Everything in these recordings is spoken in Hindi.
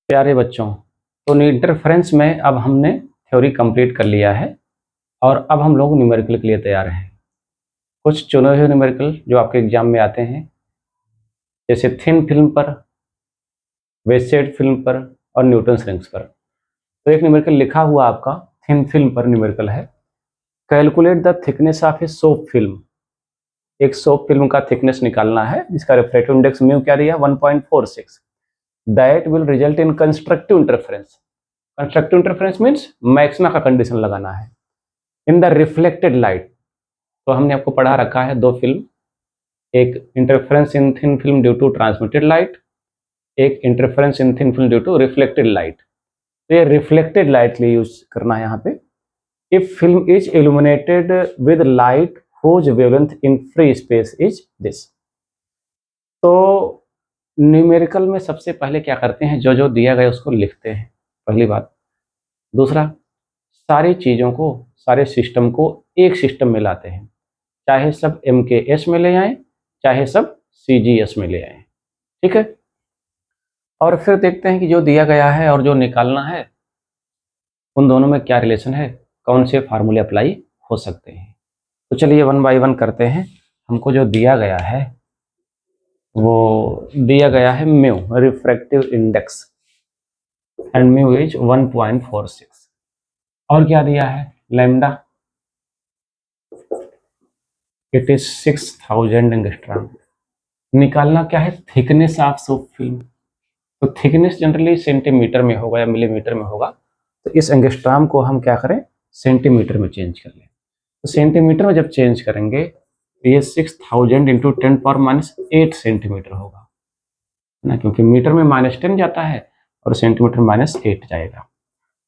प्यारे बच्चों, तो इंटरफेरेंस में अब हमने थ्योरी कंप्लीट कर लिया है और अब हम लोग न्यूमेरिकल के लिए तैयार हैं। कुछ चुने हुए न्यूमेरिकल जो आपके एग्जाम में आते हैं, जैसे थिन फिल्म पर, वेस्टेड फिल्म पर और न्यूटन्स रिंग्स पर। तो एक न्यूमेरिकल लिखा हुआ आपका थिन फिल्म पर न्यूमेरिकल है, calculate the thickness of a soap film. एक सोप फिल्म का थिकनेस निकालना है जिसका रिफ्रैक्टिव इंडेक्स म्यू क्या दिया 1.46, that will result in constructive interference. Constructive interference means maxima का कंडीशन लगाना है इन द रिफ्लेक्टेड लाइट। तो हमने आपको पढ़ा रखा है दो फिल्म, एक interference in thin film due to transmitted light, एक interference in thin film due to reflected light. तो ये रिफ्लेक्टेड लाइट के लिए यूज करना है यहाँ पे। If film is illuminated with light whose wavelength in free space is this. तो न्यूमेरिकल में सबसे पहले क्या करते हैं, जो जो दिया गया उसको लिखते हैं, पहली बात। दूसरा, सारी चीज़ों को, सारे सिस्टम को एक सिस्टम में लाते हैं, चाहे सब MKS में ले आएँ, चाहे सब CGS में ले आएँ, ठीक है। और फिर देखते हैं कि जो दिया गया है और जो निकालना है उन दोनों में क्या रिलेशन है, कौन से फार्मूले अप्लाई हो सकते हैं। तो चलिए वन बाय वन करते हैं। हमको जो दिया गया है वो दिया गया है mu, refractive index, and mu is 1.46। और क्या दिया है, लैम्डा, इट इज 6000 एंगस्ट्रॉम। निकालना क्या है, थिकनेस ऑफ सोप फिल्म। तो थिकनेस जनरली सेंटीमीटर में होगा या मिलीमीटर में होगा, तो इस एंगस्ट्रॉम को हम क्या करें, सेंटीमीटर में चेंज कर लें। तो सेंटीमीटर में जब चेंज करेंगे तो ये 6000 इंटू 10⁻8 सेंटीमीटर होगा ना, क्योंकि मीटर में -10 जाता है और सेंटीमीटर -8 जाएगा।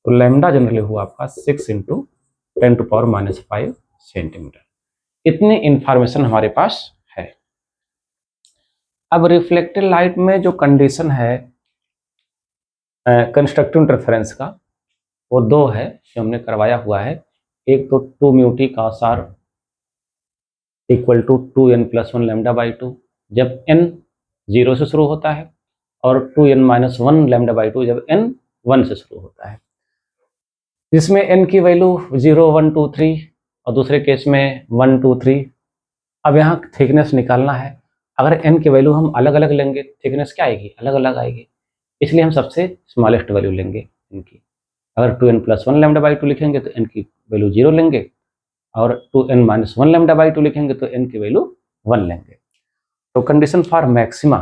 तो लैम्डा जनरली हुआ आपका 6 इंटू 10⁻5 सेंटीमीटर। इतनी इंफॉर्मेशन हमारे पास है। अब रिफ्लेक्टेड लाइट में जो कंडीशन है कंस्ट्रक्टिव इंटरफेरेंस का, वो दो है जो हमने करवाया हुआ है। एक तो 2 mu T cos r equal to 2n+1 lambda by 2 जब n 0 से शुरू होता है, और 2n-1 लैम्डा बाई 2 जब n 1 से शुरू होता है, जिसमें n की वैल्यू 0, 1, 2, 3 और दूसरे केस में 1, 2, 3। अब यहाँ थिकनेस निकालना है। अगर n की वैल्यू हम अलग अलग लेंगे, थिकनेस क्या आएगी, अलग अलग आएगी, इसलिए हम सबसे स्मॉलेस्ट वैल्यू लेंगे n की। अगर 2n+1 लैम्डा बाई 2 लिखेंगे तो n की वैल्यू 0 लेंगे, और 2n-1 लैम्डा बाई 2 लिखेंगे तो n की वैल्यू 1 लेंगे। तो कंडीशन फॉर मैक्सिमा,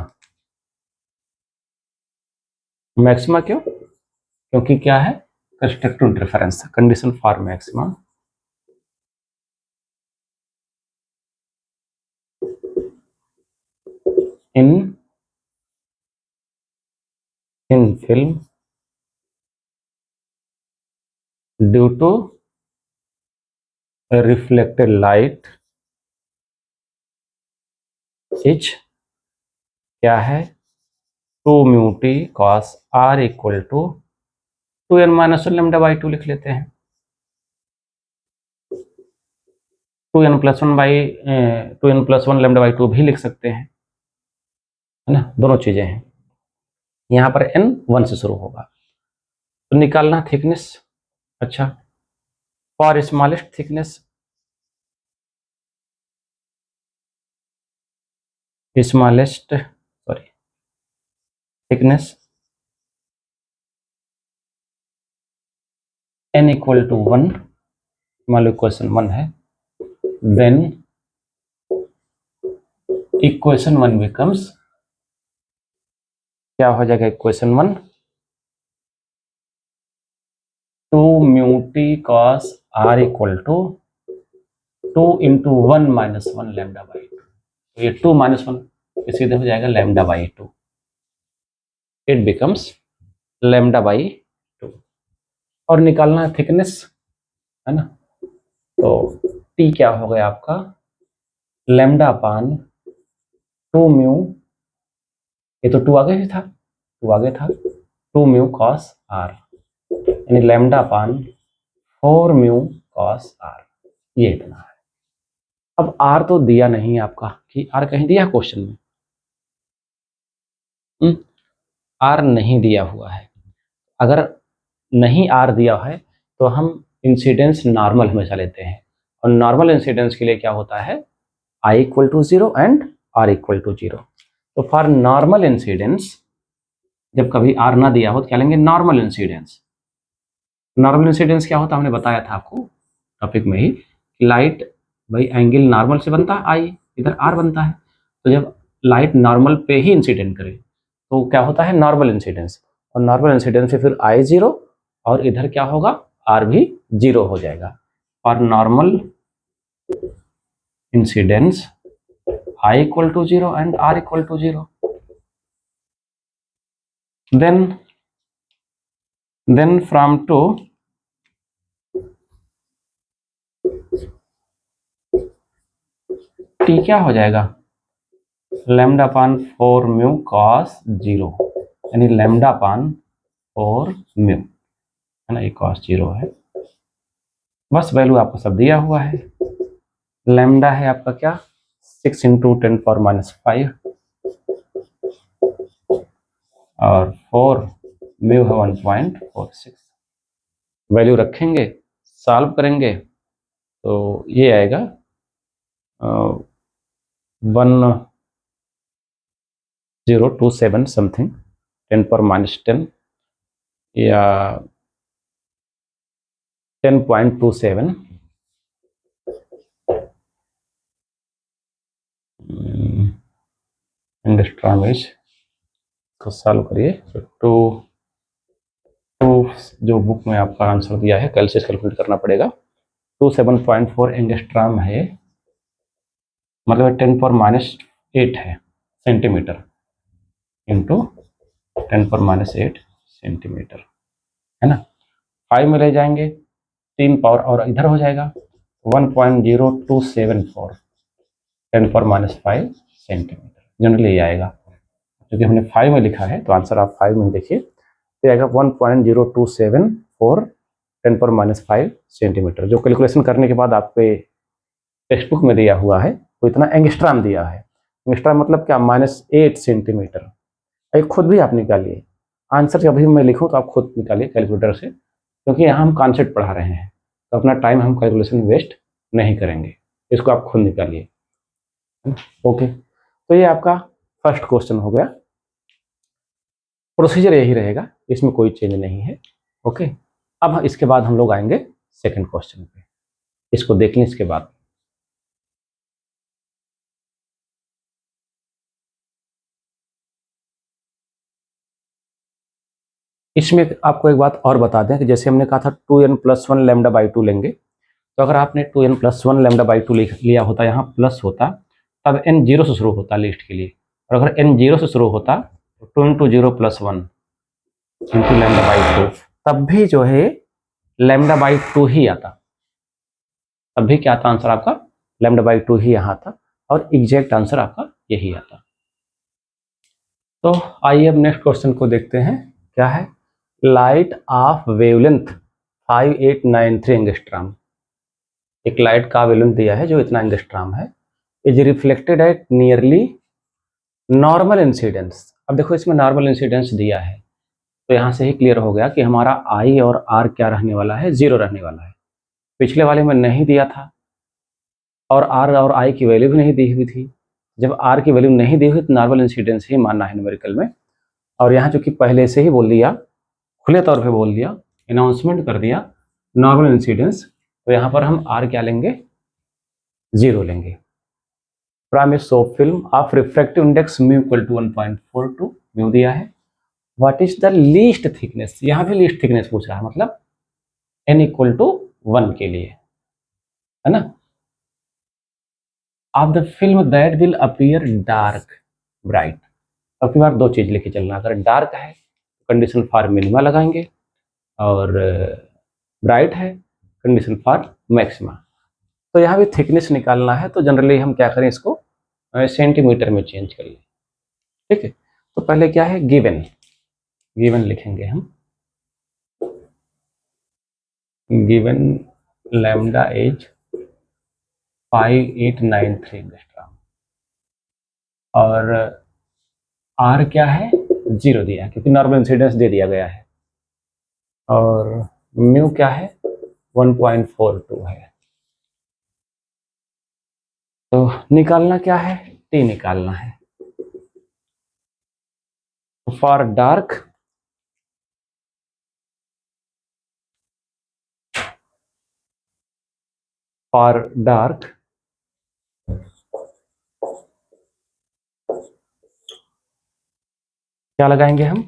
मैक्सिमा क्यों, क्योंकि क्या है, constructive interference. Condition for maxima in film due to reflected light is क्या है, 2 mu T cos r equal to 2n-1 lambda by 2 लिख लेते हैं। 2n+1 लैम्डा बाई 2 भी लिख सकते हैं, है ना, दोनों चीजें हैं। यहाँ पर n 1 से शुरू होगा। तो निकालना थिकनेस। अच्छा, for smallest thickness, smallest sorry thickness n equal to 1, मान लो इक्वेशन 1 है, देन इक्वेशन 1 बिकम्स, क्या हो जाएगा equation 1, 2 mu T cos r equal to 2 into 1-1 lambda by 2। तो ये 2-1 सीधे हो जाएगा lambda by 2, it becomes lambda by 2। और निकालना है थिकनेस, है ना। तो t क्या हो गया आपका, लैम्डा अपान 2 म्यू, ये तो 2 आगे ही था, 2 आगे था, 2 म्यू cos r, यानी lambda upon 4 mu cos r। ये इतना है। अब r तो दिया नहीं है आपका, कि r कहीं दिया क्वेश्चन में, r नहीं दिया हुआ है। अगर नहीं आर दिया है तो हम इंसिडेंस नॉर्मल हमेशा लेते हैं, और नॉर्मल इंसिडेंस के लिए क्या होता है, I equal to 0 and R equal to 0। तो फॉर नॉर्मल इंसिडेंस जब कभी आर ना दिया हो तो क्या लेंगे, नॉर्मल इंसिडेंस। नॉर्मल इंसिडेंस क्या होता है, हमने बताया था आपको टॉपिक में ही, लाइट भाई एंगल नॉर्मल से बनता है आई, इधर आर बनता है, तो जब लाइट नॉर्मल पे ही इंसिडेंट करे तो क्या होता है, नॉर्मल इंसिडेंस। और नॉर्मल इंसिडेंस से फिर आई 0 और इधर क्या होगा, आर भी 0 हो जाएगा। और normal incidence I equal to 0 and R equal to 0, then from to t क्या हो जाएगा, लैम्डा अपान 4 म्यू कॉस 0, यानी लैम्डा अपान 4 म्यू है ना, ये कॉस 0 है। बस वैल्यू आपको सब दिया हुआ है। लैम्डा है आपका क्या, 6 इंटू 10⁻⁵, और 4 म्यू है 1.46। वैल्यू रखेंगे, सॉल्व करेंगे तो ये आएगा 1027 समथिंग 10⁻10 या 10.27 एंगस्ट्रॉम इज को सॉल्व करिए। तो जो बुक में आपका आंसर दिया है कल से कैलकुलेट करना पड़ेगा। 27.4 एंगस्ट्रॉम है, मतलब 10⁻8 है सेंटीमीटर, इंटू 10⁻8 सेंटीमीटर, है ना। 5 में ले जाएंगे 3 पावर और इधर हो जाएगा 1.0274 10⁻5 सेंटीमीटर, जनरली ये आएगा। क्योंकि हमने 5 में लिखा है तो आंसर आप 5 में ही देखिए, तो आएगा 1.0274 10⁻5 सेंटीमीटर। जो कैलकुलेशन करने के बाद आपके टेक्स्ट बुक में दिया हुआ है वो इतना एंगस्ट्रॉम दिया है। एंगस्ट्रॉम मतलब क्या, -8 सेंटीमीटर। ये खुद भी आप निकालिए, आंसर जब भी मैं लिखूँ तो आप खुद निकालिए कैलकुलेटर से, क्योंकि यहाँ हम कॉन्सेप्ट पढ़ा रहे हैं तो अपना टाइम हम कैलकुलेशन वेस्ट नहीं करेंगे, इसको आप खुद निकालिए। ओके, तो ये आपका फर्स्ट क्वेश्चन हो गया। प्रोसीजर यही रहेगा, इसमें कोई चेंज नहीं है। ओके, अब इसके बाद हम लोग आएंगे सेकंड क्वेश्चन पे, इसको देख लें इसके बाद। इसमें आपको एक बात और बता दें कि जैसे हमने कहा था 2n+1 λ/2 लेंगे, तो अगर आपने 2n+1 λ/2 लिया होता, यहाँ प्लस होता, तब n 0 से शुरू होता लिस्ट के लिए, और अगर n 0 से शुरू होता तो 2 × 0 + 1 इंटू λ/2, तब भी जो है λ/2 ही आता, तब भी क्या आता आंसर आपका, λ/2 ही यहाँ आता, और एग्जैक्ट आंसर आपका यही आता। तो आइए अब नेक्स्ट क्वेश्चन को देखते हैं, क्या है, लाइट ऑफ वेवलेंथ 5893 एंगस्ट्रॉम, एक लाइट का वेवलेंथ दिया है जो इतना एंगस्ट्रॉम है, is reflected eight nearly normal incidence. अब देखो इसमें नॉर्मल इंसिडेंस दिया है तो यहाँ से ही क्लियर हो गया कि हमारा आई और आर क्या रहने वाला है, 0 रहने वाला है। पिछले वाले में नहीं दिया था और आर और आई की वैल्यू भी नहीं दी हुई थी। जब आर की वैल्यू नहीं दी हुई तो नॉर्मल इंसिडेंस ही मानना है न्यूमेरिकल में, और यहाँ चूंकि पहले से ही बोल दिया, खुले तौर पे बोल दिया, अनाउंसमेंट कर दिया नॉर्मल इंसिडेंस, तो यहाँ पर हम आर क्या लेंगे, 0 लेंगे। Promise of film of refractive index mu equal to 1.42 mu दिया है। What is the least thickness, यहाँ भी लीस्ट थिकनेस पूछ रहा है, मतलब n इक्वल टू 1 के लिए, है ना, of the film that will appear dark bright. अब की बार दो चीज लेके चलना, अगर डार्क है तो कंडीशन फॉर मिनिमा लगाएंगे, और ब्राइट है कंडीशन फॉर मैक्सिमा। तो यहाँ भी थिकनेस निकालना है तो जनरली हम क्या करें, इसको सेंटीमीटर में चेंज कर लें, ठीक है। तो पहले क्या है, गिवन, गिवन लिखेंगे हम, गिवन लैम्डा इज 5893 एंगस्ट्रॉम, और आर क्या है, 0 दिया है क्योंकि नॉर्मल इंसिडेंस दे दिया गया है, और म्यू क्या है 1.42 है। तो निकालना क्या है, टी निकालना है। फॉर डार्क क्या लगाएंगे हम,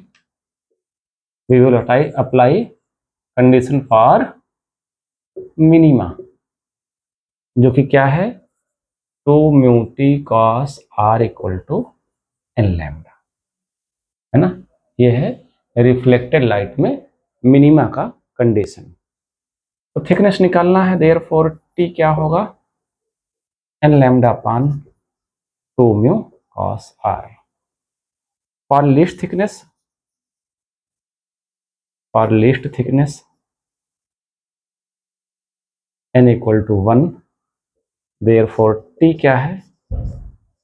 we will apply condition for minima, जो कि क्या है 2 mu T cos R equal to N lambda, है ना। ये है रिफ्लेक्टेड लाइट में मिनिमा का कंडीशन। तो थिकनेस निकालना है, देयरफॉर टी क्या होगा N lambda upon 2 mu cos R. For least thickness n equal to 1, therefore T क्या है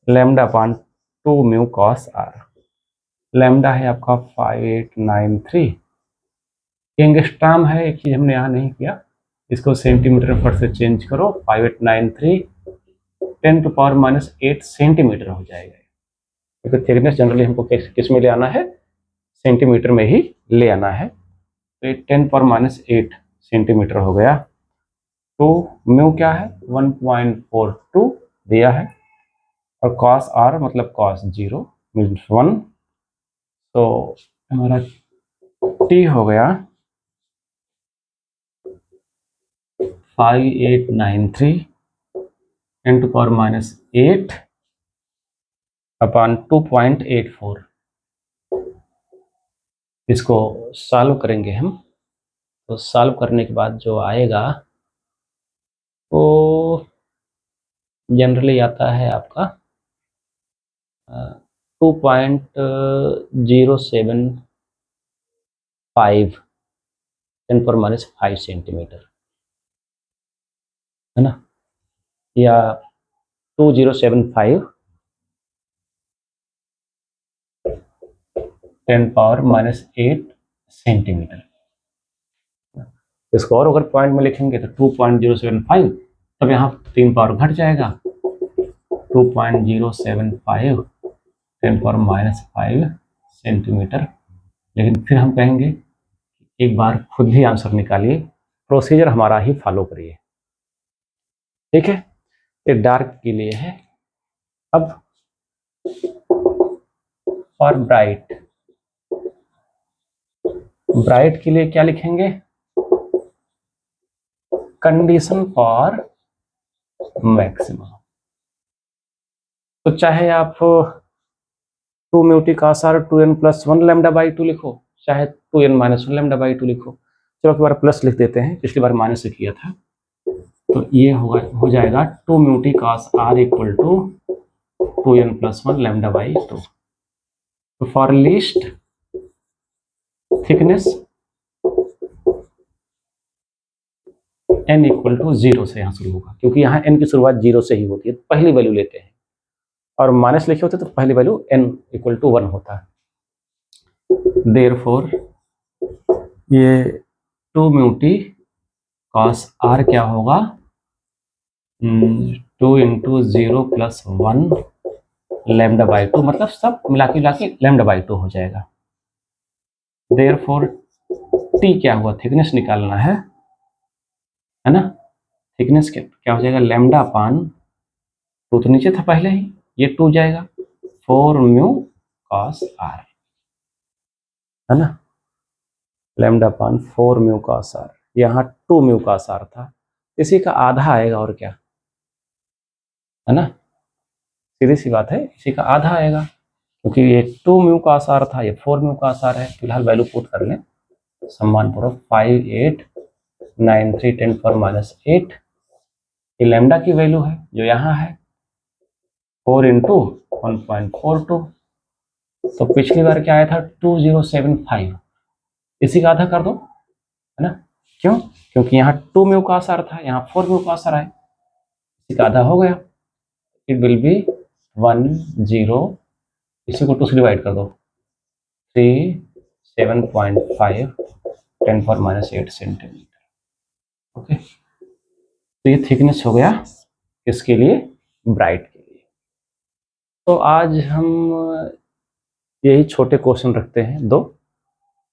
lambda upon 2 mu cos R. Lambda है आपका 5893, एंगस्ट्रॉम है, एक चीज हमने यहाँ नहीं किया, इसको सेंटीमीटर पर से चेंज करो, 5893 10⁻⁸ सेंटीमीटर हो जाएगा, क्योंकि थिकनेस जनरली हमको किस में ले आना है, सेंटीमीटर में ही ले आना है। तो ये 10⁻⁸ सेंटीमीटर हो गया। तो म्यू क्या है 1.42 दिया है, और कॉस आर मतलब कॉस 0 मीन्स 1। तो हमारा टी हो गया 5893 10⁻⁸ अपान 2.84। इसको सॉल्व करेंगे हम, तो सॉल्व करने के बाद जो आएगा वो जनरली आता है आपका 2.075 10⁻⁵ सेंटीमीटर, है ना, या 2075 10⁻⁸ सेंटीमीटर। इसको और अगर पॉइंट में लिखेंगे तो 2.075, तब यहाँ 3 पावर घट जाएगा, 2.075 10⁻⁵ सेंटीमीटर। लेकिन फिर हम कहेंगे एक बार खुद ही आंसर निकालिए, प्रोसीजर हमारा ही फॉलो करिए, ठीक है। ये डार्क के लिए है। अब फॉर ब्राइट के लिए क्या लिखेंगे, कंडीशन फॉर मैक्सिमा। तो चाहे आप 2 mu T cos R 2n+1 lambda by 2 लिखो, चाहे 2n-1 लैम्डा बाई 2 लिखो। चलो एक बार प्लस लिख देते हैं, पिछली बार माइनस से किया था। तो ये हो जाएगा 2 mu T cos R equal to 2n+1 lambda by 2। तो for least thickness n equal to 0 से यहाँ शुरू होगा, क्योंकि यहाँ n की शुरुआत 0 से ही होती है, तो पहली वैल्यू लेते हैं, और माइनस लिखे होते तो पहली वैल्यू n इक्वल टू 1 होता है। देयरफॉर ये 2 म्यू टी कॉस आर क्या होगा 2 × 0 + 1 लैम्डा बाई 2, मतलब सब मिला के लैम्डा बाई 2 हो जाएगा। देयरफॉर टी क्या हुआ, थिकनेस निकालना है ना। थिकनेस क्या हो जाएगा लैम्डा अपान 2 तो नीचे था पहले ही, ये 2 जाएगा 4 म्यू कॉस आर, है ना, lambda upon 4 mu cos R. यहाँ 2 म्यू कॉस आर था, इसी का आधा आएगा, और क्या, है ना, सीधी सी बात है, इसी का आधा आएगा, क्योंकि ये 2 म्यू कॉस आर था, ये 4 म्यू कॉस आर है। फिलहाल वैल्यू पुट कर लें सम्मानपूर्वक 5893 10⁻⁸, ये लैम्डा की वैल्यू है जो यहाँ है 4 × 1.42। तो पिछली बार क्या आया था 2075, इसी का आधा कर दो, है ना, क्यों, क्योंकि यहाँ 2 म्यू कॉस आर था, यहाँ 4 म्यू कॉस आर है, इसी का आधा हो गया, इट विल बी 10, इसी को 2 से डिवाइड कर दो, 3 7.5 10⁻⁸ सेंटीमीटर। ओके, तो ये थिकनेस हो गया किसके लिए, ब्राइट के लिए। तो आज हम यही छोटे क्वेश्चन रखते हैं 2।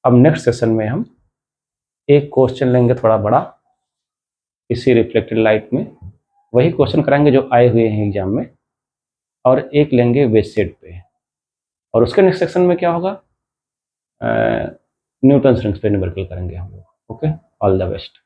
अब नेक्स्ट सेशन में हम एक क्वेश्चन लेंगे थोड़ा बड़ा इसी रिफ्लेक्टेड लाइट में, वही क्वेश्चन कराएंगे जो आए हुए हैं एग्जाम में, और एक लेंगे वेस्टेड पे, और उसके नेक्स्ट सेक्शन में क्या होगा, न्यूटन रिंग्स पे न्यूमेरिकल करेंगे हम लोग। Okay, all the best.